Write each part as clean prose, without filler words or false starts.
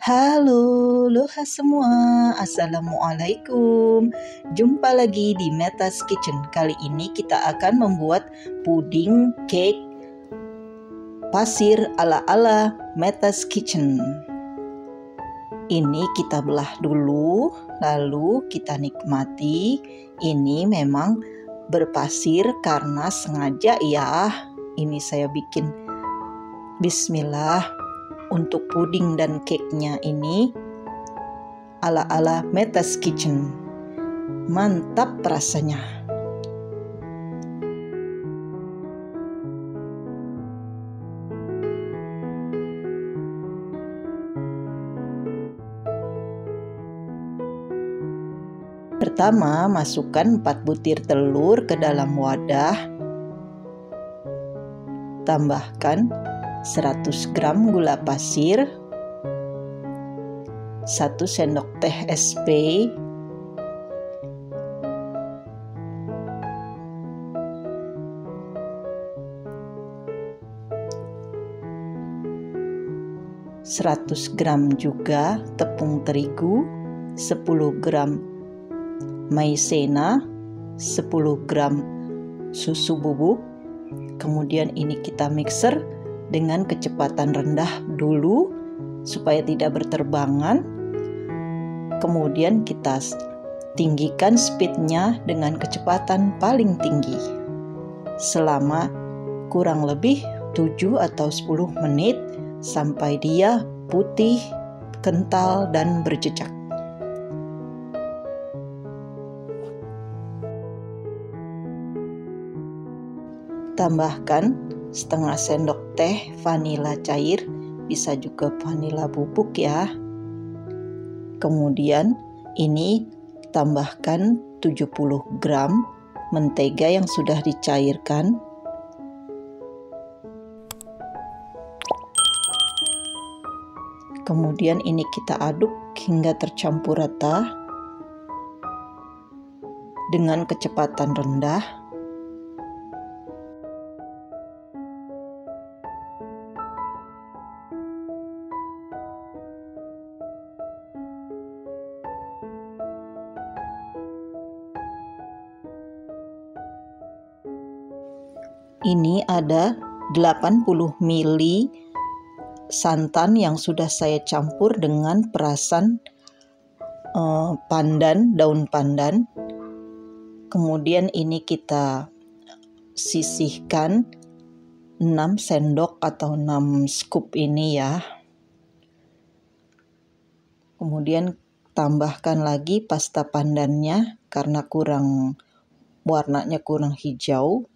Halo, aloha semua. Assalamualaikum. Jumpa lagi di Meta's Kitchen. Kali ini kita akan membuat puding cake pasir ala-ala Meta's Kitchen. Ini kita belah dulu, lalu kita nikmati. Ini memang berpasir karena sengaja ya. Ini saya bikin bismillah untuk puding dan cake-nya ini ala-ala Meta's Kitchen. Mantap rasanya. Pertama, masukkan 4 butir telur ke dalam wadah. Tambahkan 100 gram gula pasir, 1 sendok teh SP, (100 gram juga tepung terigu, 10 gram maizena, 10 gram susu bubuk. Kemudian ini kita mixer dengan kecepatan rendah dulu supaya tidak berterbangan. Kemudian kita tinggikan speednya dengan kecepatan paling tinggi selama kurang lebih 7 atau 10 menit sampai dia putih, kental, dan berjejak. Tambahkan setengah sendok teh vanila cair, bisa juga vanila bubuk ya. Kemudian ini tambahkan 70 gram mentega yang sudah dicairkan. Kemudian ini kita aduk hingga tercampur rata dengan kecepatan rendah. Ini ada 80 ml santan yang sudah saya campur dengan perasan pandan, daun pandan. Kemudian ini kita sisihkan 6 sendok atau 6 scoop ini ya. Kemudian tambahkan lagi pasta pandannya karena warnanya kurang hijau.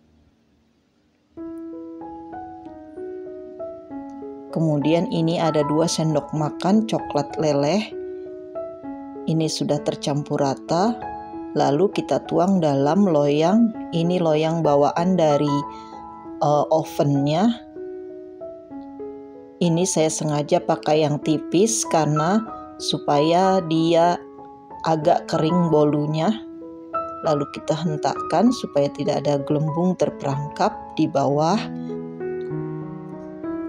Kemudian ini ada 2 sendok makan coklat leleh. Ini sudah tercampur rata. Lalu kita tuang dalam loyang. Ini loyang bawaan dari ovennya. Ini saya sengaja pakai yang tipis karena supaya dia agak kering bolunya. Lalu kita hentakkan supaya tidak ada gelembung terperangkap di bawah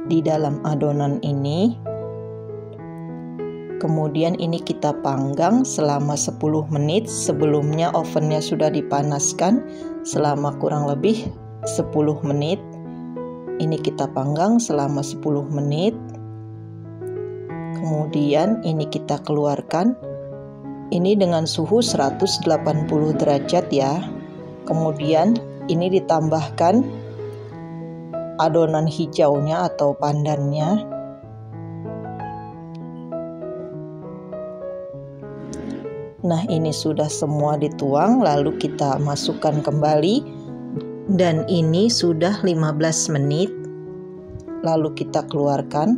di dalam adonan ini. Kemudian ini kita panggang selama 10 menit. Sebelumnya ovennya sudah dipanaskan selama kurang lebih 10 menit. Ini kita panggang selama 10 menit. Kemudian ini kita keluarkan. Ini dengan suhu 180 derajat ya. Kemudian ini ditambahkan adonan hijaunya atau pandannya. Nah, ini sudah semua dituang, lalu kita masukkan kembali dan ini sudah 15 menit. Lalu kita keluarkan.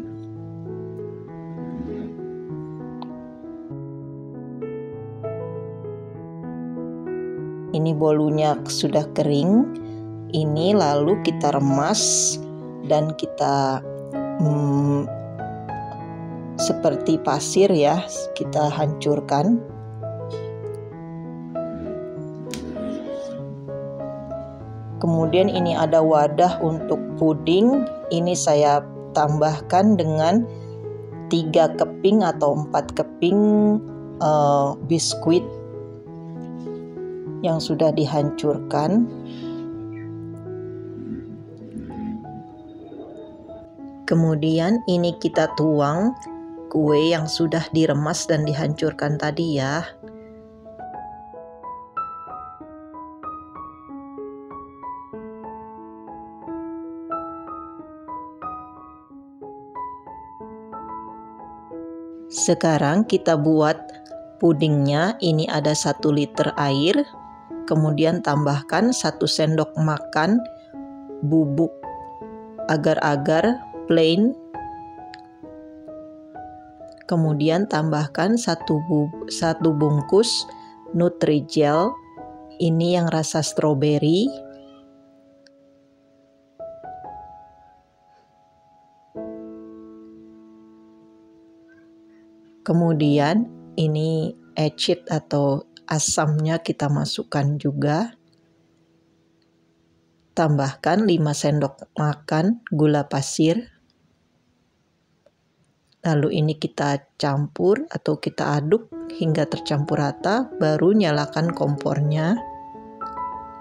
Ini bolunya sudah kering. Ini lalu kita remas dan kita seperti pasir ya, kita hancurkan. Kemudian ini ada wadah untuk puding. Ini saya tambahkan dengan 3 keping atau 4 keping biskuit yang sudah dihancurkan. Kemudian ini kita tuang kue yang sudah diremas dan dihancurkan tadi ya. Sekarang kita buat pudingnya. Ini ada 1 liter air, kemudian tambahkan 1 sendok makan bubuk agar-agar plain, kemudian tambahkan 1 bungkus Nutrijel, ini yang rasa stroberi, kemudian ini ecit atau asamnya kita masukkan juga. Tambahkan 5 sendok makan gula pasir. Lalu ini kita campur atau kita aduk hingga tercampur rata, baru nyalakan kompornya.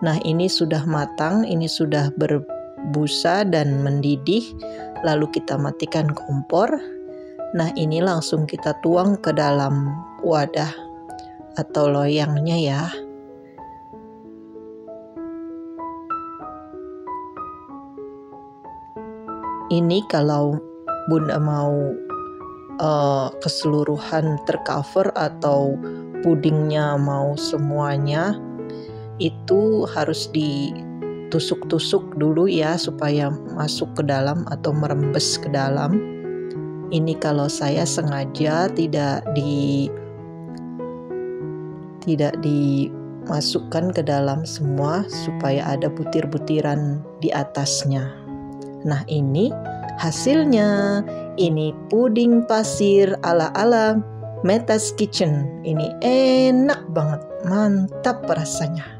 Nah, ini sudah matang, ini sudah berbusa dan mendidih. Lalu kita matikan kompor. Nah, ini langsung kita tuang ke dalam wadah atau loyangnya ya. Ini kalau Bunda mau keseluruhan tercover atau pudingnya mau semuanya, itu harus ditusuk-tusuk dulu ya supaya masuk ke dalam atau merembes ke dalam. Ini kalau saya sengaja tidak dimasukkan ke dalam semua supaya ada butir-butiran di atasnya. Nah, ini hasilnya. Ini puding pasir ala-ala Meta's Kitchen. Ini enak banget, mantap rasanya.